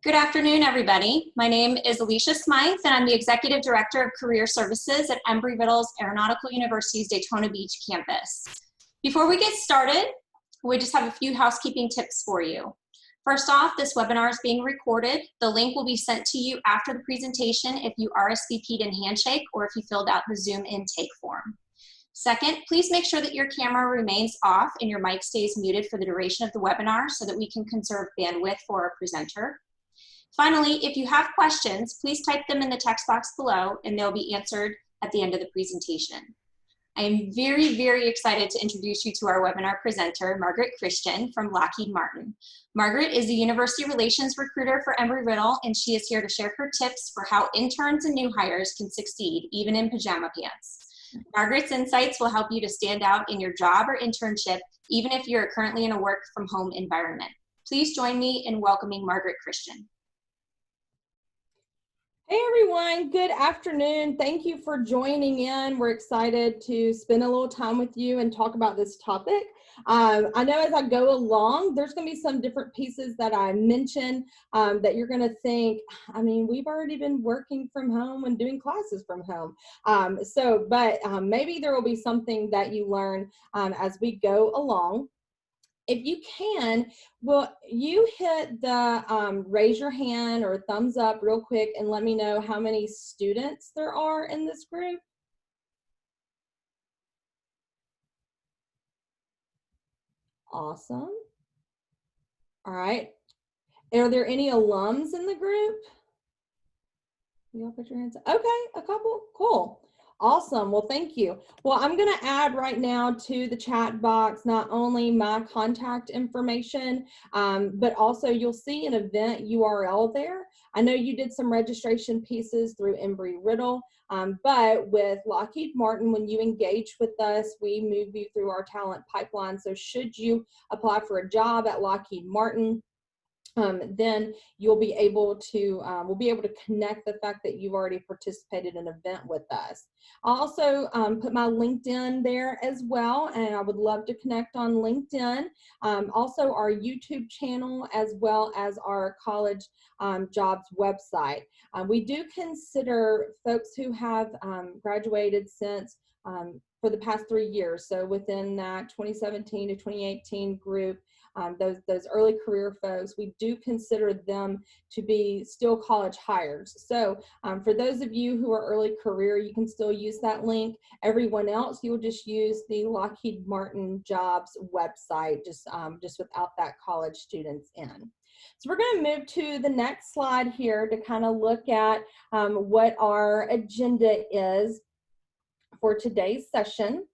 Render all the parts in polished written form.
Good afternoon, everybody. My name is Alicia Smythe, and I'm the Executive Director of Career Services at Embry-Riddle's Aeronautical University's Daytona Beach campus. Before we get started, we just have a few housekeeping tips for you. First off, this webinar is being recorded. The link will be sent to you after the presentation if you RSVP'd in Handshake or if you filled out the Zoom intake form. Second, please make sure that your camera remains off and your mic stays muted for the duration of the webinar so that we can conserve bandwidth for our presenter. Finally, if you have questions, please type them in the text box below and they'll be answered at the end of the presentation. I am very, very excited to introduce you to our webinar presenter, Margaret Christian from Lockheed Martin. Margaret is a university relations recruiter for Embry-Riddle, and she is here to share her tips for how interns and new hires can succeed, even in pajama pants. Margaret's insights will help you to stand out in your job or internship, even if you're currently in a work from home environment. Please join me in welcoming Margaret Christian. Hey everyone, good afternoon. Thank you for joining in. We're excited to spend a little time with you and talk about this topic. I know as I go along, there's going to be some different pieces that I mention that you're going to think, I mean, we've already been working from home and doing classes from home. But maybe there will be something that you learn as we go along. If you can, will you hit the raise your hand or thumbs up real quick and let me know how many students there are in this group? Awesome. All right. Are there any alums in the group? You all put your hands up. Okay, a couple. Cool. Awesome. Well, thank you. Well, I'm going to add right now to the chat box not only my contact information, but also you'll see an event URL there. I know you did some registration pieces through Embry-Riddle, but with Lockheed Martin, when you engage with us, we move you through our talent pipeline. So should you apply for a job at Lockheed Martin, then you'll be able to, we'll be able to connect the fact that you've already participated in an event with us. I'll also put my LinkedIn there as well, and I would love to connect on LinkedIn. Also our YouTube channel, as well as our college jobs website. We do consider folks who have graduated since for the past 3 years, so within that 2017 to 2018 group, those early career folks, we do consider them to be still college hires. So for those of you who are early career, you can still use that link. Everyone else, you'll just use the Lockheed Martin jobs website, just without that college students in. So we're going to move to the next slide here to kind of look at what our agenda is for today's session.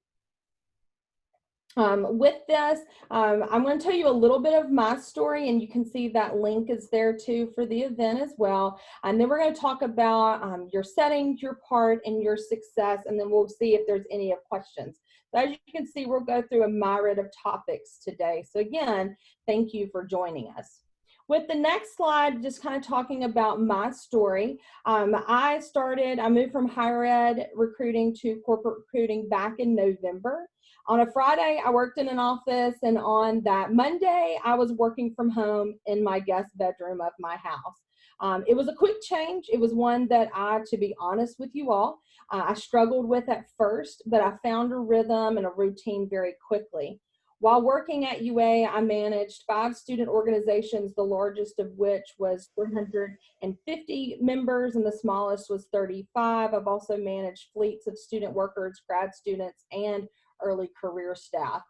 With this, I'm going to tell you a little bit of my story, and you can see that link is there too for the event as well. And then we're going to talk about your settings, your part, and your success, and then we'll see if there's any questions. So as you can see, we'll go through a myriad of topics today. So again, thank you for joining us. With the next slide, just kind of talking about my story. I moved from higher ed recruiting to corporate recruiting back in November. On a Friday, I worked in an office, and on that Monday, I was working from home in my guest bedroom of my house. It was a quick change. It was one that to be honest with you all, I struggled with at first, but I found a rhythm and a routine very quickly. While working at UA, I managed 5 student organizations, the largest of which was 350 members, and the smallest was 35. I've also managed fleets of student workers, grad students, and early career staff.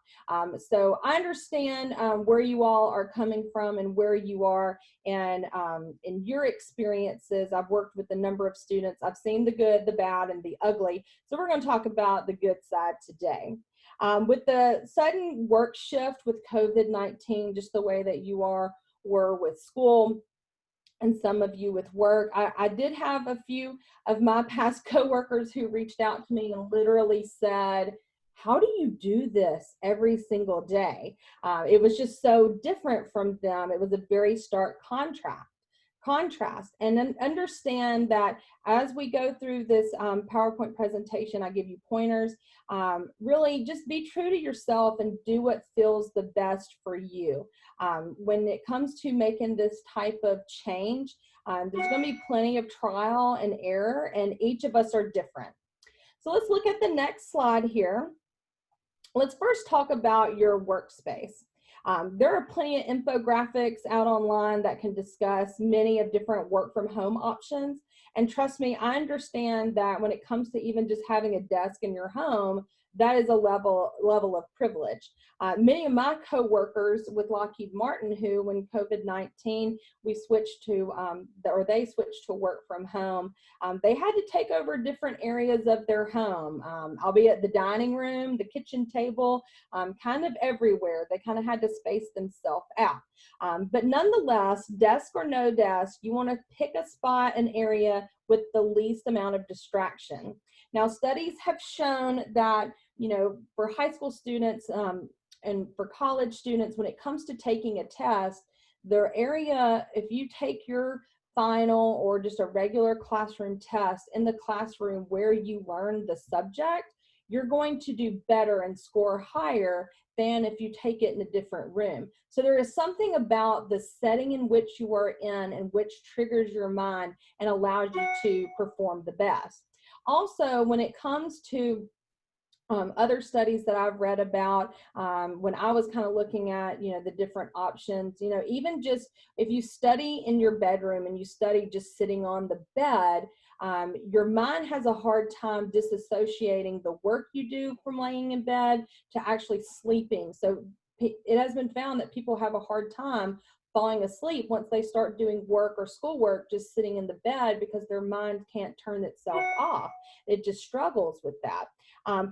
So I understand where you all are coming from and where you are, and in your experiences. I've worked with a number of students. I've seen the good, the bad, and the ugly. So we're going to talk about the good side today. With the sudden work shift with COVID-19, just the way that you were with school, and some of you with work, I did have a few of my past coworkers who reached out to me and literally said, how do you do this every single day? It was just so different from them. It was a very stark contrast. contrast. And then understand that as we go through this PowerPoint presentation, I give you pointers. Really just be true to yourself and do what feels the best for you. When it comes to making this type of change, there's going to be plenty of trial and error, and each of us are different. So let's look at the next slide here. Let's first talk about your workspace. There are plenty of infographics out online that can discuss many of different work from home options. And trust me, I understand that when it comes to even just having a desk in your home, that is a level of privilege. Many of my coworkers with Lockheed Martin, who when COVID-19, we switched to, or they switched to work from home, they had to take over different areas of their home, albeit the dining room, the kitchen table, kind of everywhere. They kind of had to space themselves out. But nonetheless, desk or no desk, you want to pick a spot, an area with the least amount of distraction. Now, studies have shown that, you know, for high school students and for college students, when it comes to taking a test, their area, if you take your final or just a regular classroom test in the classroom where you learn the subject, you're going to do better and score higher than if you take it in a different room. So there is something about the setting in which you are in and which triggers your mind and allows you to perform the best. Also, when it comes to other studies that I've read about, when I was kind of looking at, you know, the different options, you know, even just if you study in your bedroom and you study just sitting on the bed, your mind has a hard time disassociating the work you do from laying in bed to actually sleeping. So it has been found that people have a hard time falling asleep once they start doing work or schoolwork just sitting in the bed because their mind can't turn itself off. It just struggles with that.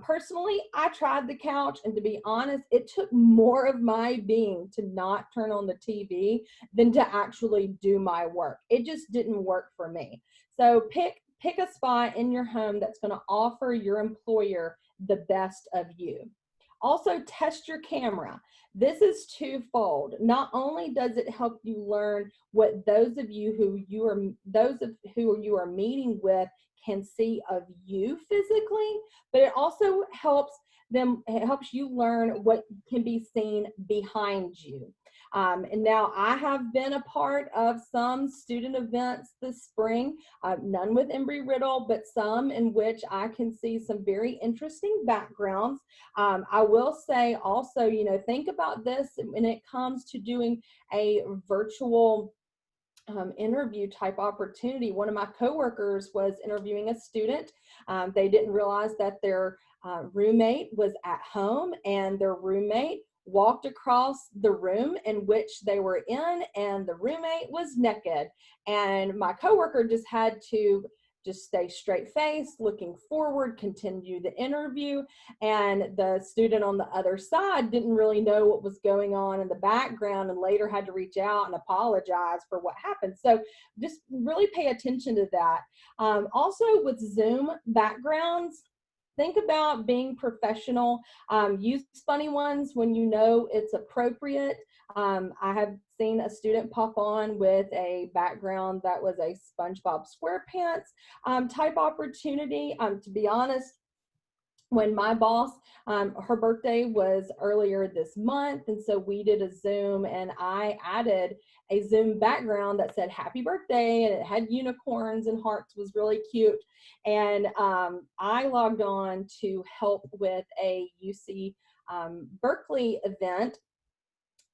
Personally, I tried the couch, and to be honest, it took more of my being to not turn on the TV than to actually do my work. It just didn't work for me. So pick a spot in your home that's going to offer your employer the best of you. Also, test your camera. This is twofold. Not only does it help you learn what those of you who you are meeting with can see of you physically, but it also helps you learn what can be seen behind you. And now I have been a part of some student events this spring, none with Embry-Riddle, but some in which I can see some very interesting backgrounds. I will say also, you know, think about this when it comes to doing a virtual interview type opportunity. One of my coworkers was interviewing a student. They didn't realize that their roommate was at home, and their roommate walked across the room in which they were in, and the roommate was naked. And my coworker just had to stay straight-faced, looking forward, continue the interview. And the student on the other side didn't really know what was going on in the background and later had to reach out and apologize for what happened. So just really pay attention to that. Also with Zoom backgrounds, think about being professional. Use funny ones when you know it's appropriate. I have seen a student pop on with a background that was a SpongeBob SquarePants type opportunity. To be honest, when my boss, her birthday was earlier this month, and so we did a Zoom, and I added a Zoom background that said happy birthday, and it had unicorns and hearts, was really cute. And I logged on to help with a UC Berkeley event,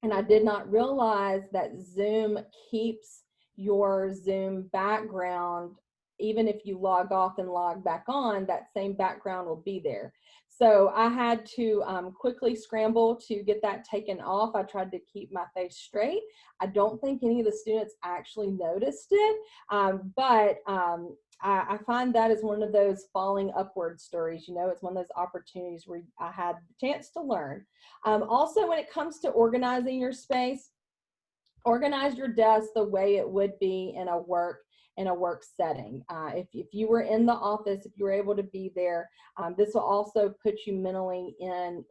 and I did not realize that Zoom keeps your Zoom background. Even if you log off and log back on, that same background will be there. So I had to quickly scramble to get that taken off. I tried to keep my face straight. I don't think any of the students actually noticed it, but I find that is one of those falling upward stories. You know, it's one of those opportunities where I had the chance to learn. Also, when it comes to organizing your space, organize your desk the way it would be in a work in a work setting. If you were in the office, if you were able to be there, this will also put you mentally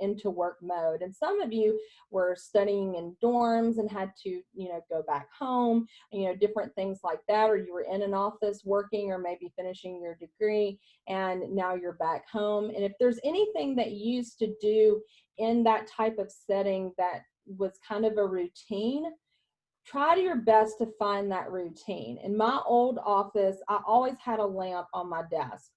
into work mode. And some of you were studying in dorms and had to, go back home, different things like that, or you were in an office working or maybe finishing your degree, and now you're back home. And if there's anything that you used to do in that type of setting that was kind of a routine, try to your best to find that routine. In my old office, I always had a lamp on my desk.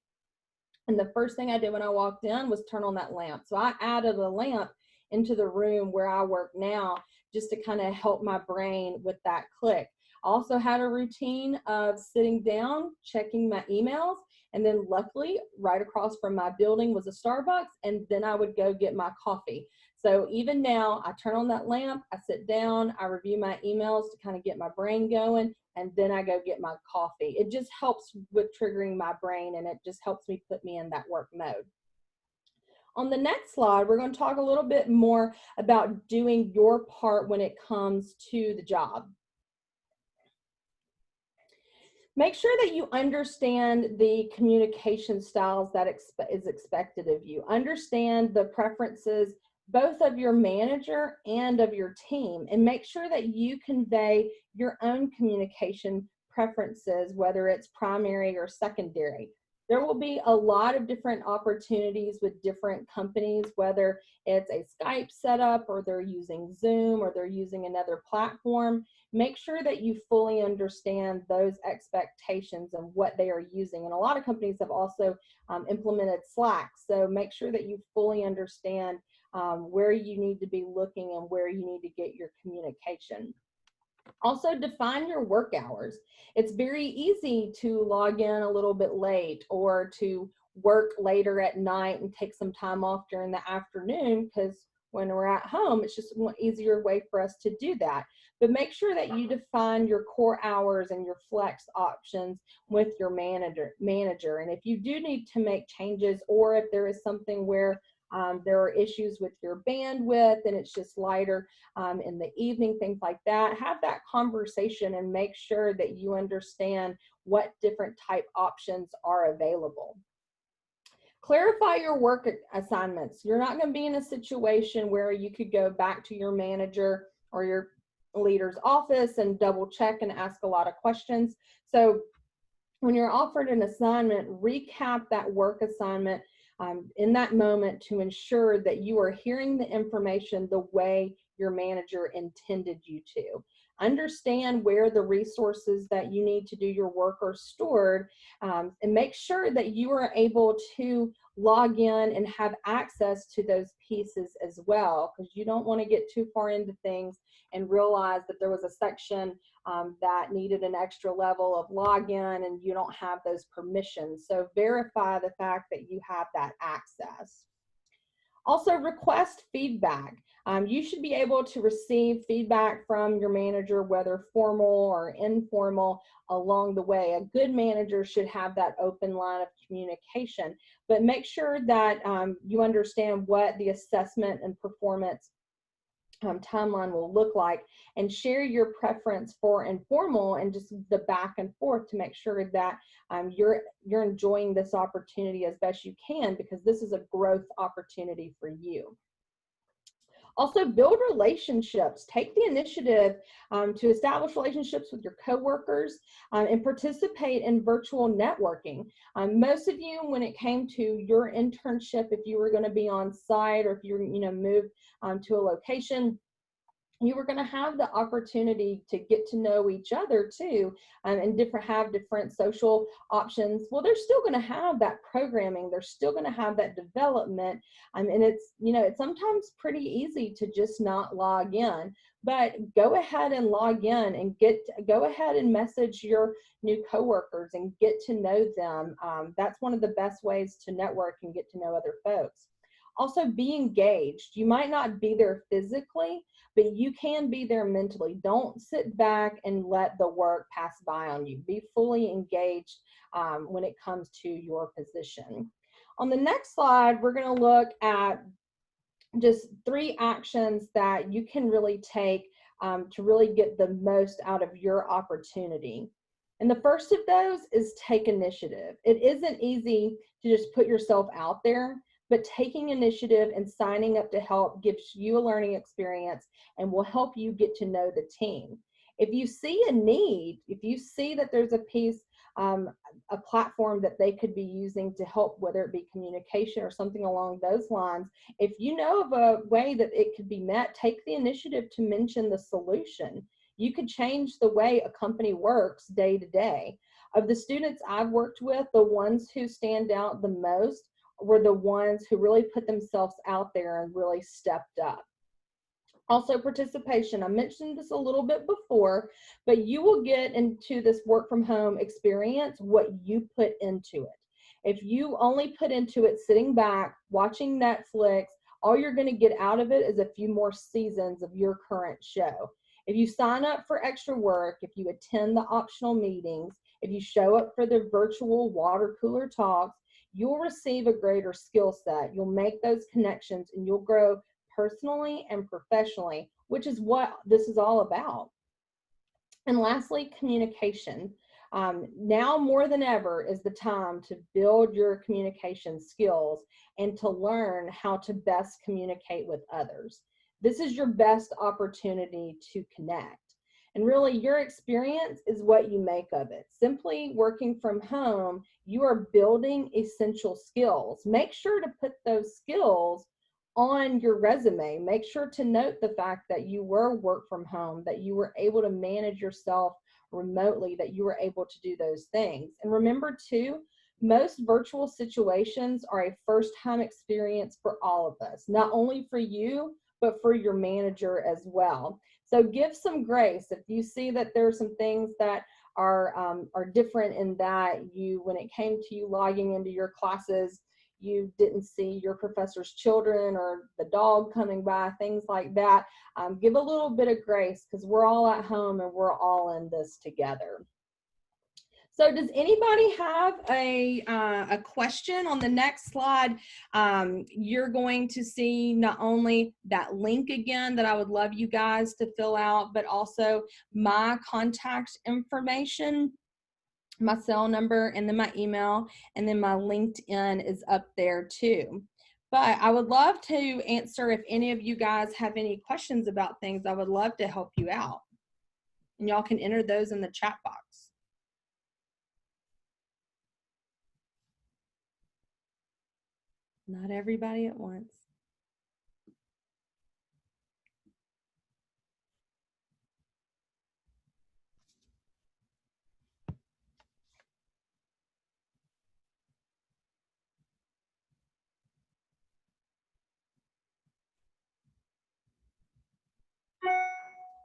And the first thing I did when I walked in was turn on that lamp. So I added a lamp into the room where I work now just to kind of help my brain with that click. I also had a routine of sitting down, checking my emails, and then luckily right across from my building was a Starbucks, and then I would go get my coffee. So even now, I turn on that lamp, I sit down, I review my emails to kind of get my brain going, and then I go get my coffee. It just helps with triggering my brain, and it just helps me put me in that work mode. On the next slide, we're going to talk a little bit more about doing your part when it comes to the job. Make sure that you understand the communication styles that is expected of you. Understand the preferences both of your manager and of your team, and make sure that you convey your own communication preferences, whether it's primary or secondary. There will be a lot of different opportunities with different companies, whether it's a Skype setup or they're using Zoom or they're using another platform. Make sure that you fully understand those expectations and what they are using. And a lot of companies have also implemented Slack. So make sure that you fully understand where you need to be looking and where you need to get your communication. Also, define your work hours. It's very easy to log in a little bit late or to work later at night and take some time off during the afternoon, because when we're at home, it's just an easier way for us to do that. But make sure that you define your core hours and your flex options with your manager. And if you do need to make changes, or if there is something where there are issues with your bandwidth and it's just lighter in the evening, things like that, have that conversation and make sure that you understand what different type options are available. Clarify your work assignments. You're not going to be in a situation where you could go back to your manager or your leader's office and double check and ask a lot of questions. So when you're offered an assignment, recap that work assignment in that moment to ensure that you are hearing the information the way your manager intended you to. Understand where the resources that you need to do your work are stored, and make sure that you are able to log in and have access to those pieces as well, because you don't want to get too far into things and realize that there was a section that needed an extra level of login and you don't have those permissions. So verify the fact that you have that access. Also, request feedback. You should be able to receive feedback from your manager, whether formal or informal, along the way. A good manager should have that open line of communication, but make sure that you understand what the assessment and performance timeline will look like, and share your preference for informal and just the back and forth to make sure that you're enjoying this opportunity as best you can, because this is a growth opportunity for you. Also, build relationships. Take the initiative to establish relationships with your coworkers and participate in virtual networking. Most of you, when it came to your internship, if you were going to be on site or if you moved to a location, you were going to have the opportunity to get to know each other too, and have different social options. Well, they're still going to have that programming. They're still going to have that development. And it's, it's sometimes pretty easy to just not log in, but go ahead and log in and go ahead and message your new coworkers and get to know them. That's one of the best ways to network and get to know other folks. Also, be engaged. You might not be there physically, but you can be there mentally. Don't sit back and let the work pass by on you. Be fully engaged when it comes to your position. On the next slide, we're going to look at just 3 actions that you can really take to really get the most out of your opportunity. And the first of those is take initiative. It isn't easy to just put yourself out there, but taking initiative and signing up to help gives you a learning experience and will help you get to know the team. If you see a need, if you see that there's a piece, a platform that they could be using to help, whether it be communication or something along those lines, if you know of a way that it could be met, take the initiative to mention the solution. You could change the way a company works day to day. Of the students I've worked with, the ones who stand out the most were the ones who really put themselves out there and really stepped up. Also, participation. I mentioned this a little bit before, but you will get into this work from home experience what you put into it. If you only put into it sitting back, watching Netflix, all you're going to get out of it is a few more seasons of your current show. If you sign up for extra work, if you attend the optional meetings, if you show up for the virtual water cooler talks, you'll receive a greater skill set. You'll make those connections and you'll grow personally and professionally, which is what this is all about. And lastly, communication. Now more than ever is the time to build your communication skills and to learn how to best communicate with others. This is your best opportunity to connect. And really, your experience is what you make of it. Simply working from home, you are building essential skills. Make sure to put those skills on your resume. Make sure to note the fact that you were work from home, that you were able to manage yourself remotely, that you were able to do those things. And remember too, most virtual situations are a first-time experience for all of us, not only for you, but for your manager as well. So give some grace. If you see that there are some things that are different in that when it came to you logging into your classes, you didn't see your professor's children or the dog coming by, things like that. Give a little bit of grace because we're all at home and we're all in this together. So does anybody have a question? On the next slide, you're going to see not only that link again that I would love you guys to fill out, but also my contact information, my cell number, and then my email, and then my LinkedIn is up there too. But I would love to answer if any of you guys have any questions about things. I would love to help you out. And y'all can enter those in the chat box. Not everybody at once.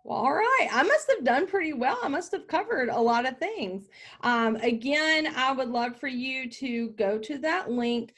Well, all right. I must have done pretty well. I must have covered a lot of things. Again, I would love for you to go to that link.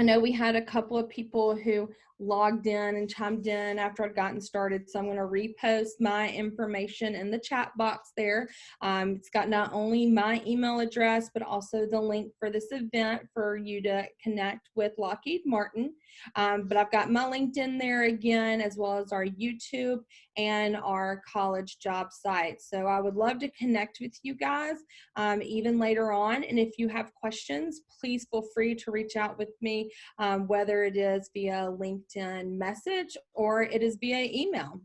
I know we had a couple of people who logged in and chimed in after I'd gotten started, so I'm going to repost my information in the chat box there. It's got not only my email address, but also the link for this event for you to connect with Lockheed Martin. But I've got my LinkedIn there again, as well as our YouTube and our college job site. So I would love to connect with you guys even later on. And if you have questions, please feel free to reach out with me, whether it is via LinkedIn message or it is via email.